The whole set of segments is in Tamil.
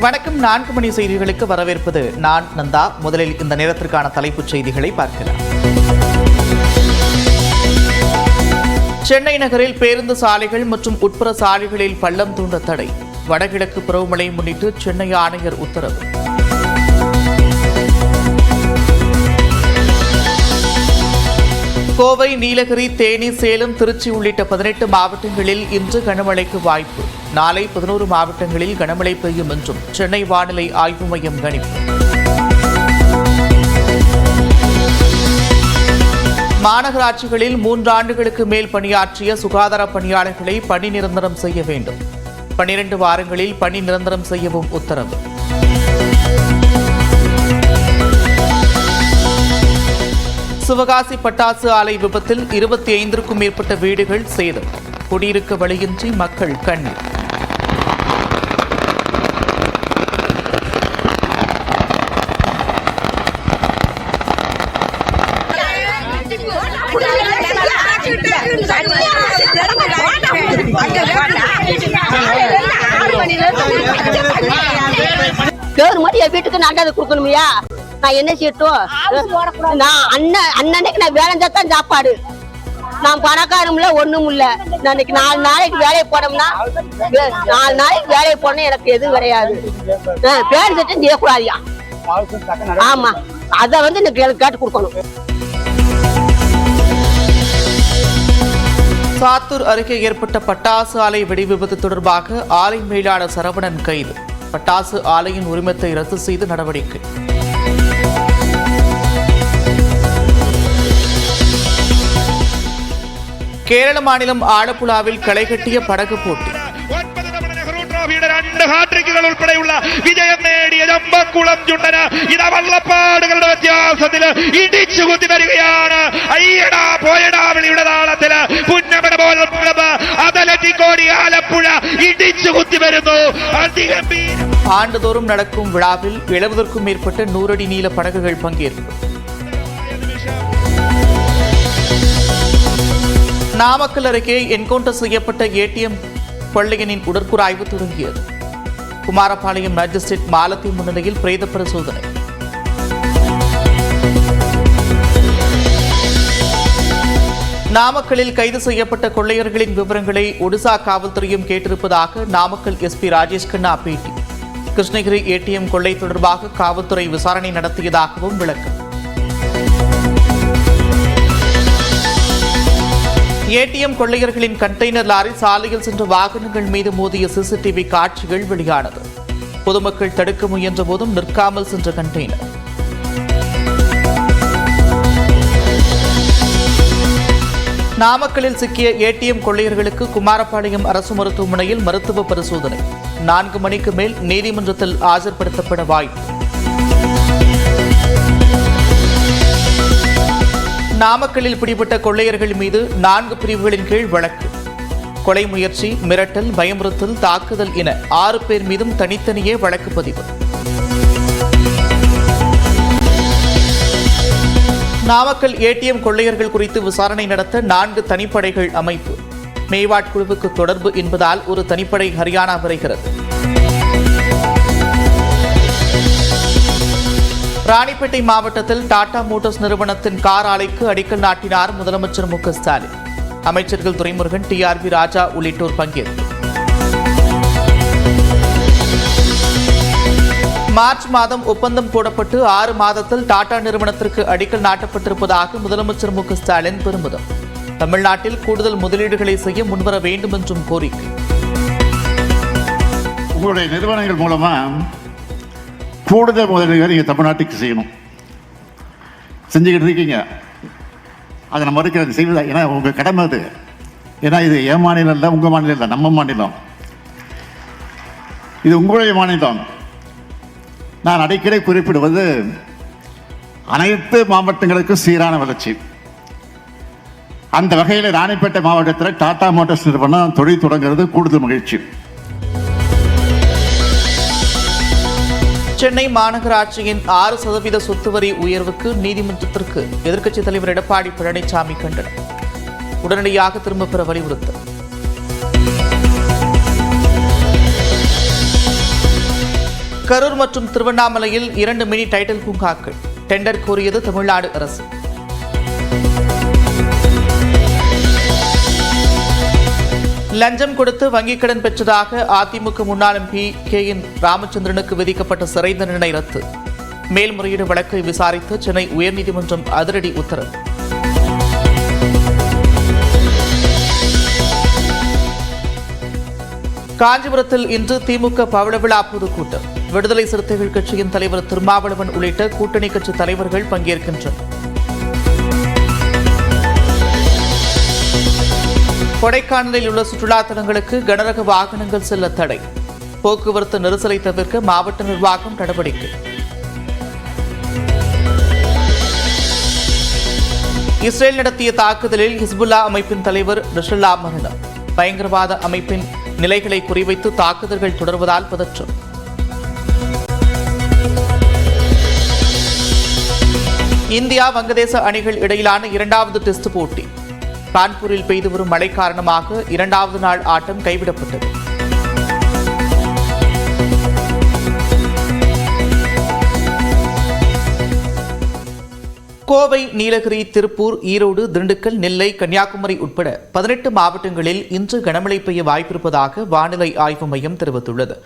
வணக்கம். 4 மணி செய்திகளுக்கு வரவேற்பது நான் நந்தா. முதலில் இந்த நேரத்திற்கான தலைப்புச் செய்திகளை பார்க்கலாம். சென்னை நகரில் பேருந்து சாலைகள் மற்றும் உட்புற சாலைகளில் பள்ளம் தோண்ட தடை. வடகிழக்கு பருவமழை முன்னிட்டு சென்னை ஆணையர் உத்தரவு. கோவை, நீலகிரி, தேனி, சேலம், திருச்சி உள்ளிட்ட 18 மாவட்டங்களில் இன்று கனமழைக்கு வாய்ப்பு. நாளை 11 மாவட்டங்களில் கனமழை பெய்யும் என்றும் சென்னை வானிலை ஆய்வு மையம் கணிப்பு. மாநகராட்சிகளில் 3 ஆண்டுகளுக்கு மேல் பணியாற்றிய சுகாதார பணியாளர்களை பணி நிரந்தரம் செய்ய வேண்டும். 12 வாரங்களில் பணி நிரந்தரம் செய்யவும் உத்தரவு. சிவகாசி பட்டாசு ஆலை விபத்தில் 25க்கும் மேற்பட்ட வீடுகள் சேதம். குடியிருக்க வழியின்றி மக்கள் கண்ணீர். வீட்டுக்கு நாட்டாது கொடுக்கணுமையா? நான் என்ன செய்யட்டும்? அன்னைக்கு நான் வேலை தான் சாப்பாடு. நான் பணக்காரம் இல்ல, ஒண்ணும் இல்ல. நான் 4 நாளைக்கு வேலையை போனோம்னா 4 நாளைக்கு வேலையை போனா எனக்கு எதுவும் கிடையாது. பேர் சட்டம் செய்யக்கூடாதியா? ஆமா, அத கேட்டு கொடுக்கணும். சாத்தூர் அருகே ஏற்பட்ட பட்டாசு ஆலை வெடி விபத்து தொடர்பாக ஆலை மேலாளர் சரவணன் கைது. பட்டாசு ஆலையின் உரிமத்தை ரத்து செய்து நடவடிக்கை. கேரள மாநிலம் ஆலப்புழாவில் களை கட்டிய படகு போட்டி. ഉൾപ്പെടെയുള്ള വിജയം നേടിയ ചമ്പക്കുളം ചുണ്ടന് ഇതാ വള്ളപ്പാടുകളുടെ വ്യത്യാസത്തിൽ ഇടിച്ചുകുത്തി വരികയാണ്. അയ്യടാ പോയടാ വിളിയുടെ താളത്തില് പുന്നമട പോലെ അതലറ്റിക്കോടി ആലപ്പുഴ ഇടിച്ചുകുത്തി വരുന്നു. ஆண்டுதோறும் நடக்கும் விழாவில் 70க்கும் மேற்பட்ட 100 அடி நீள படகுகள் பங்கேற்பு. நாமக்கல் அருகே என்கவுண்டர் செய்யப்பட்ட ஏடிஎம் கொள்ளையனின் உடற்கூறாய்வு தொடங்கியது. குமாரபாளையம் மேஜிஸ்ட்ரேட் மாலத்தி முன்னிலையில் பிரேத பரிசோதனை. நாமக்கல்லில் கைது செய்யப்பட்ட கொள்ளையர்களின் விவரங்களை ஒடிசா காவல்துறையும் கேட்டிருப்பதாக நாமக்கல் எஸ்பி ராஜேஷ் கண்ணா பேட்டி. கிருஷ்ணகிரி ஏடிஎம் கொள்ளை தொடர்பாக காவல்துறை விசாரணை நடத்தியதாகவும் விளக்கம். ஏடிஎம் கொள்ளையர்களின் கண்டெய்னர் லாரி சாலையில் சென்ற வாகனங்கள் மீது மோதிய சிசிடிவி காட்சிகள் வெளியானது. பொதுமக்கள் தடுக்க முயன்ற போதும் நிற்காமல் சென்ற கண்டெய்னர். நாமக்கல்லில் சிக்கிய ஏடிஎம் கொள்ளையர்களுக்கு குமாரபாளையம் அரசு மருத்துவமனையில் மருத்துவ பரிசோதனை. 4 மணிக்கு மேல் நீதிமன்றத்தில் ஆஜர்படுத்தப்பட வாய்ப்பு. நாமக்கல்லில் பிடிபட்ட கொள்ளையர்கள் மீது 4 பிரிவுகளின் கீழ் வழக்கு. கொலை முயற்சி, மிரட்டல், பயமுறுத்தல், தாக்குதல் என 6 பேர் மீதும் தனித்தனியே வழக்கு பதிவு. நாமக்கல் ஏடிஎம் கொள்ளையர்கள் குறித்து விசாரணை நடத்த 4 தனிப்படைகள் அமைப்பு. மேவாட் குழுவுக்கு தொடர்பு என்பதால் ஒரு தனிப்படை ஹரியானா வருகிறது. ராணிப்பேட்டை மாவட்டத்தில் டாடா மோட்டார்ஸ் நிறுவனத்தின் கார் ஆலைக்கு அடிக்கல் நாட்டினார் முதலமைச்சர் மு க ஸ்டாலின். அமைச்சர்கள் துரைமுருகன், டிஆர்பி ராஜா உள்ளிட்டோர் பங்கேற்பு. மார்ச் மாதம் ஒப்பந்தம் போடப்பட்டு 6 மாதத்தில் டாடா நிறுவனத்திற்கு அடிக்கல் நாட்டப்பட்டிருப்பதாக முதலமைச்சர் மு க ஸ்டாலின் பெருமிதம். தமிழ்நாட்டில் கூடுதல் முதலீடுகளை செய்ய முன்வர வேண்டும் என்றும் கோரிக்கை. உங்களுடைய நிறுவனங்கள் மூலமா கூடுதல் முதலீடுகள் நீங்கள் தமிழ்நாட்டுக்கு செய்யணும். செஞ்சுக்கிட்டு இருக்கீங்க. அதை நம்ம மறுக்கிறது செய்வதா? ஏன்னா உங்கள் கடமை அது. ஏன்னா இது என் மாநிலம் இல்லை, உங்கள் மாநிலம் இல்லை, நம்ம மாநிலம். இது உங்களுடைய மாநிலம். நான் அடிக்கடி குறிப்பிடுவது அனைத்து மாவட்டங்களுக்கும் சீரான வளர்ச்சி. அந்த வகையில் ராணிப்பேட்டை மாவட்டத்தில் டாடா மோட்டார்ஸ் நிறுவனம் தொழில் தொடங்குறது கூடுதல் மகிழ்ச்சி. சென்னை மாநகராட்சியின் 6% சொத்து வரி உயர்வுக்கு நீதிமன்றத்திற்கு எதிர்க்கட்சித் தலைவர் எடப்பாடி பழனிசாமி கண்டனம். உடனடியாக திரும்பப் பெற வலியுறுத்தல். கரூர் மற்றும் திருவண்ணாமலையில் 2 மினி டைட்டில் பூங்காக்கள் டெண்டர் கோரியது தமிழ்நாடு அரசு. லஞ்சம் கொடுத்து வங்கிக் கடன் பெற்றதாக அதிமுக முன்னாள் எம்பி கே.என். ராமச்சந்திரனுக்கு விதிக்கப்பட்ட சிறை தண்டனை ரத்து. மேல்முறையீடு வழக்கை விசாரித்து சென்னை உயர்நீதிமன்றம் அதிரடி உத்தரவு. காஞ்சிபுரத்தில் இன்று திமுக பவள விழா பொதுக்கூட்டம். விடுதலை சிறுத்தைகள் கட்சியின் தலைவர் திருமாவளவன் உள்ளிட்ட கூட்டணி கட்சி தலைவர்கள் பங்கேற்கின்றனர். கொடைக்கானலில் உள்ள சுற்றுலா தலங்களுக்கு கனரக வாகனங்கள் செல்ல தடை. போக்குவரத்து நெரிசலை தவிர்க்க மாவட்ட நிர்வாகம் நடவடிக்கை. இஸ்ரேல் நடத்திய தாக்குதலில் ஹிஸ்புல்லா அமைப்பின் தலைவர் நஸ்ரல்லா மரணம். பயங்கரவாத அமைப்பின் நிலைகளை குறிவைத்து தாக்குதல்கள் தொடர்வதால் பதற்றம். இந்தியா வங்கதேச அணிகள் இடையிலான 2வது டெஸ்ட் போட்டி. கான்பூரில் பெய்து வரும் மழை காரணமாக 2வது நாள் ஆட்டம் கைவிடப்பட்டது. கோவை, நீலகிரி, திருப்பூர், ஈரோடு, திண்டுக்கல், நெல்லை, கன்னியாகுமரி உட்பட 18 மாவட்டங்களில் இன்று கனமழை பெய்ய வாய்ப்பிருப்பதாக வானிலை ஆய்வு மையம் தெரிவித்துள்ளது.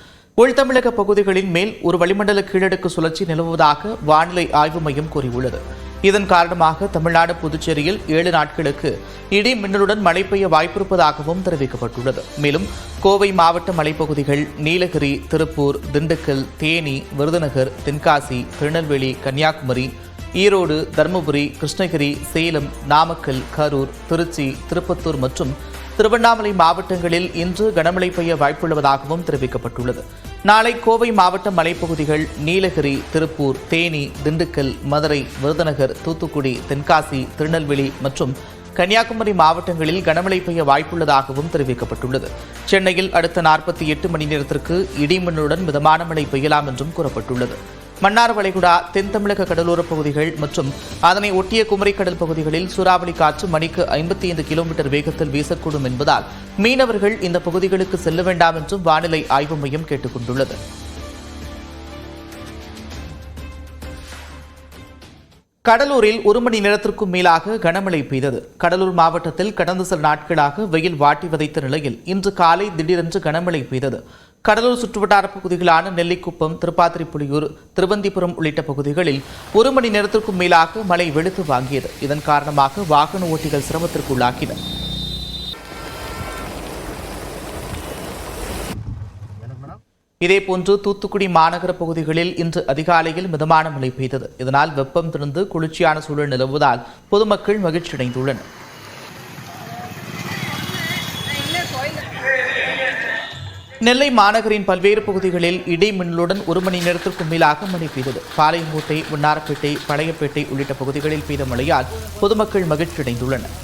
உள்தமிழக பகுதிகளின் மேல் ஒரு வளிமண்டல கீழடுக்கு சுழற்சி நிலவுவதாக வானிலை ஆய்வு மையம் கூறியுள்ளது. இதன் காரணமாக தமிழ்நாடு, புதுச்சேரியில் 7 நாட்களுக்கு இடி மின்னலுடன் மழை பெய்ய வாய்ப்பிருப்பதாகவும் தெரிவிக்கப்பட்டுள்ளது. மேலும் கோவை மாவட்ட மலைப்பகுதிகள், நீலகிரி, திருப்பூர், திண்டுக்கல், தேனி, விருதுநகர், தென்காசி, திருநெல்வேலி, கன்னியாகுமரி, ஈரோடு, தருமபுரி, கிருஷ்ணகிரி, சேலம், நாமக்கல், கரூர், திருச்சி, திருப்பத்தூர் மற்றும் திருவண்ணாமலை மாவட்டங்களில் இன்று கனமழை பெய்ய வாய்ப்புள்ளதாகவும் தெரிவிக்கப்பட்டுள்ளது. நாளை கோவை மாவட்ட மலைப்பகுதிகள், நீலகிரி, திருப்பூர், தேனி, திண்டுக்கல், மதுரை, விருதுநகர், தூத்துக்குடி, தென்காசி, திருநெல்வேலி மற்றும் கன்னியாகுமரி மாவட்டங்களில் கனமழை பெய்ய வாய்ப்புள்ளதாகவும் தெரிவிக்கப்பட்டுள்ளது. சென்னையில் அடுத்த 48 மணி நேரத்திற்கு இடிமின்னலுடன் மிதமான மழை பெய்யலாம் என்றும் கூறப்பட்டுள்ளது. மன்னார் வளைகுடா, தென் தமிழக கடலோரப் பகுதிகள் மற்றும் அதனை ஒட்டிய குமரிக்கடல் பகுதிகளில் சூறாவளி காற்று மணிக்கு 55 கிலோமீட்டர் வேகத்தில் வீசக்கூடும் என்பதால் மீனவர்கள் இந்த பகுதிகளுக்கு செல்ல வேண்டாம் என்றும் வானிலை ஆய்வு மையம் கேட்டுக் கொண்டுள்ளது. கடலூரில் 1 மணி நேரத்திற்கும் மேலாக கனமழை பெய்தது. கடலூர் மாவட்டத்தில் கடந்த சில நாட்களாக வெயில் வாட்டி வதைத்த நிலையில் இன்று காலை திடீரென்று கனமழை பெய்தது. கடலூர் சுற்றுவட்டார பகுதிகளான நெல்லிக்குப்பம், திருப்பாத்திரிப்புலியூர், திருவந்திபுரம் உள்ளிட்ட பகுதிகளில் 1 மணி நேரத்திற்கும் மேலாக மழை வெளுத்து வாங்கியது. இதன் காரணமாக வாகன ஓட்டிகள் சிரமத்திற்குள்ளாகினர். இதேபோன்று தூத்துக்குடி மாநகர பகுதிகளில் இன்று அதிகாலையில் மிதமான மழை பெய்தது. இதனால் வெப்பம் திறந்து குளிர்ச்சியான சூழல் நிலவுவதால் பொதுமக்கள் மகிழ்ச்சியடைந்துள்ளனர். நெல்லை மாநகரின் பல்வேறு பகுதிகளில் இடி மின்னலுடன் 1 மணி நேரத்திற்கும் மேலாக மழை பெய்தது. பாளையங்கோட்டை, வண்ணாரப்பேட்டை, பழையப்பேட்டை உள்ளிட்ட பகுதிகளில் பெய்த மழையால் பொதுமக்கள் மகிழ்ச்சியடைந்துள்ளனர்.